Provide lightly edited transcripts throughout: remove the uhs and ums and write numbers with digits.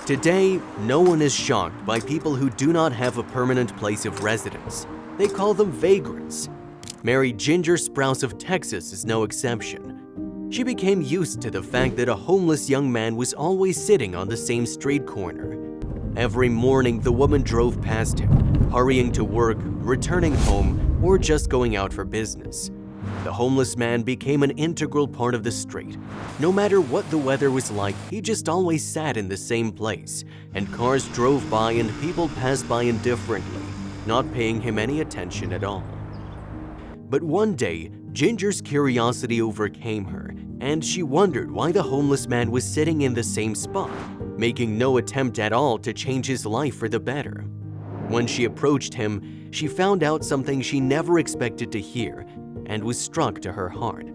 Today, no one is shocked by people who do not have a permanent place of residence. They call them vagrants. Mary Ginger Sprouse of Texas is no exception. She became used to the fact that a homeless young man was always sitting on the same street corner. Every morning, the woman drove past him, hurrying to work, returning home, or just going out for business. The homeless man became an integral part of the street. No matter what the weather was like, he just always sat in the same place, and cars drove by and people passed by indifferently, not paying him any attention at all. But one day, Ginger's curiosity overcame her, and she wondered why the homeless man was sitting in the same spot, making no attempt at all to change his life for the better. When she approached him, she found out something she never expected to hear, and was struck to her heart.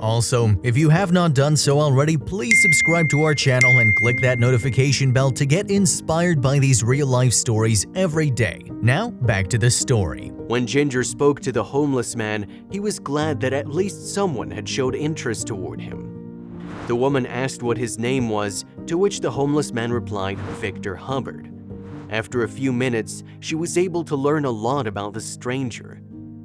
Also, if you have not done so already, please subscribe to our channel and click that notification bell to get inspired by these real-life stories every day. Now, back to the story. When Ginger spoke to the homeless man, he was glad that at least someone had showed interest toward him. The woman asked what his name was, to which the homeless man replied, Victor Hubbard. After a few minutes, she was able to learn a lot about the stranger.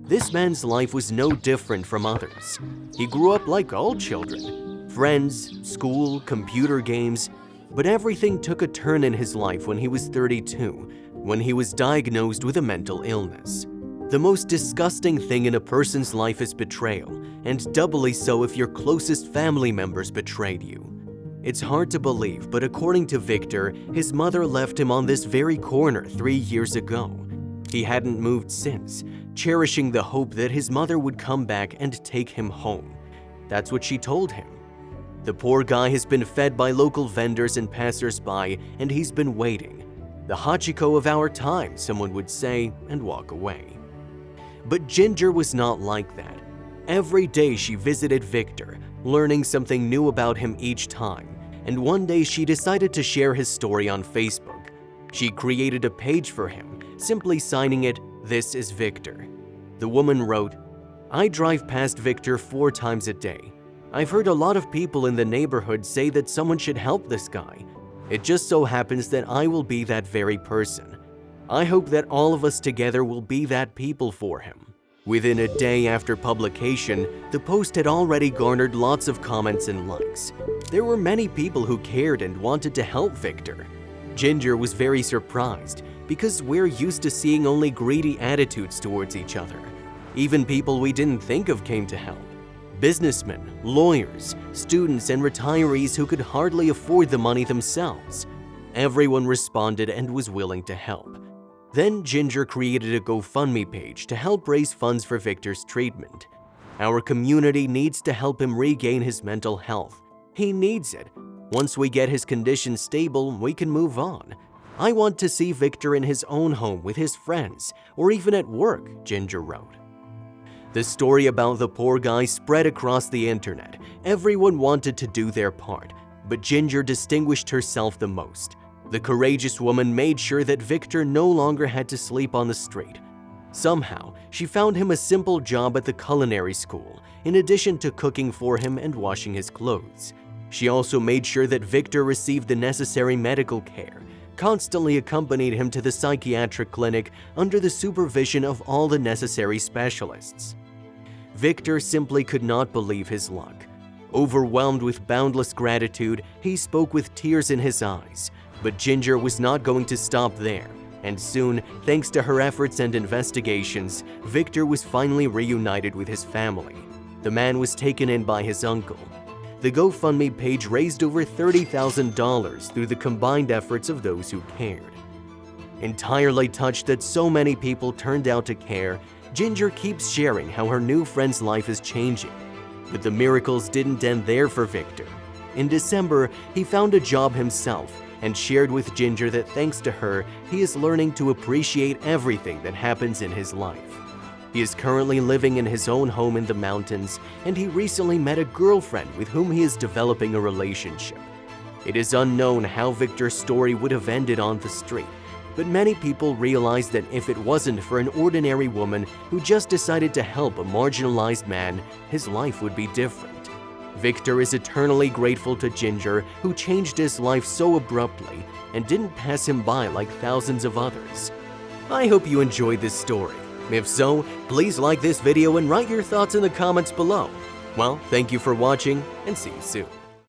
This man's life was no different from others. He grew up like all children. Friends, school, computer games. But everything took a turn in his life when he was 32, when he was diagnosed with a mental illness. The most disgusting thing in a person's life is betrayal, and doubly so if your closest family members betrayed you. It's hard to believe, but according to Victor, his mother left him on this very corner 3 years ago. He hadn't moved since, cherishing the hope that his mother would come back and take him home. That's what she told him. The poor guy has been fed by local vendors and passers-by, and he's been waiting. The Hachiko of our time, someone would say, and walk away. But Ginger was not like that. Every day she visited Victor, learning something new about him each time, and one day she decided to share his story on Facebook. She created a page for him, simply signing it, "This is Victor." The woman wrote, "I drive past Victor 4 times a day. I've heard a lot of people in the neighborhood say that someone should help this guy. It just so happens that I will be that very person. I hope that all of us together will be that people for him." Within a day after publication, the post had already garnered lots of comments and likes. There were many people who cared and wanted to help Victor. Ginger was very surprised, because we're used to seeing only greedy attitudes towards each other. Even people we didn't think of came to help. Businessmen, lawyers, students, and retirees who could hardly afford the money themselves. Everyone responded and was willing to help. Then Ginger created a GoFundMe page to help raise funds for Victor's treatment. Our community needs to help him regain his mental health. He needs it. Once we get his condition stable, we can move on. I want to see Victor in his own home with his friends, or even at work, Ginger wrote. The story about the poor guy spread across the internet. Everyone wanted to do their part, but Ginger distinguished herself the most. The courageous woman made sure that Victor no longer had to sleep on the street. Somehow, she found him a simple job at the culinary school, in addition to cooking for him and washing his clothes. She also made sure that Victor received the necessary medical care, constantly accompanied him to the psychiatric clinic under the supervision of all the necessary specialists. Victor simply could not believe his luck. Overwhelmed with boundless gratitude, he spoke with tears in his eyes. But Ginger was not going to stop there, and soon, thanks to her efforts and investigations, Victor was finally reunited with his family. The man was taken in by his uncle. The GoFundMe page raised over $30,000 through the combined efforts of those who cared. Entirely touched that so many people turned out to care, Ginger keeps sharing how her new friend's life is changing. But the miracles didn't end there for Victor. In December, he found a job himself and shared with Ginger that thanks to her, he is learning to appreciate everything that happens in his life. He is currently living in his own home in the mountains, and he recently met a girlfriend with whom he is developing a relationship. It is unknown how Victor's story would have ended on the street, but many people realize that if it wasn't for an ordinary woman who just decided to help a marginalized man, his life would be different. Victor is eternally grateful to Ginger, who changed his life so abruptly and didn't pass him by like thousands of others. I hope you enjoyed this story. If so, please like this video and write your thoughts in the comments below. Well, thank you for watching, and see you soon.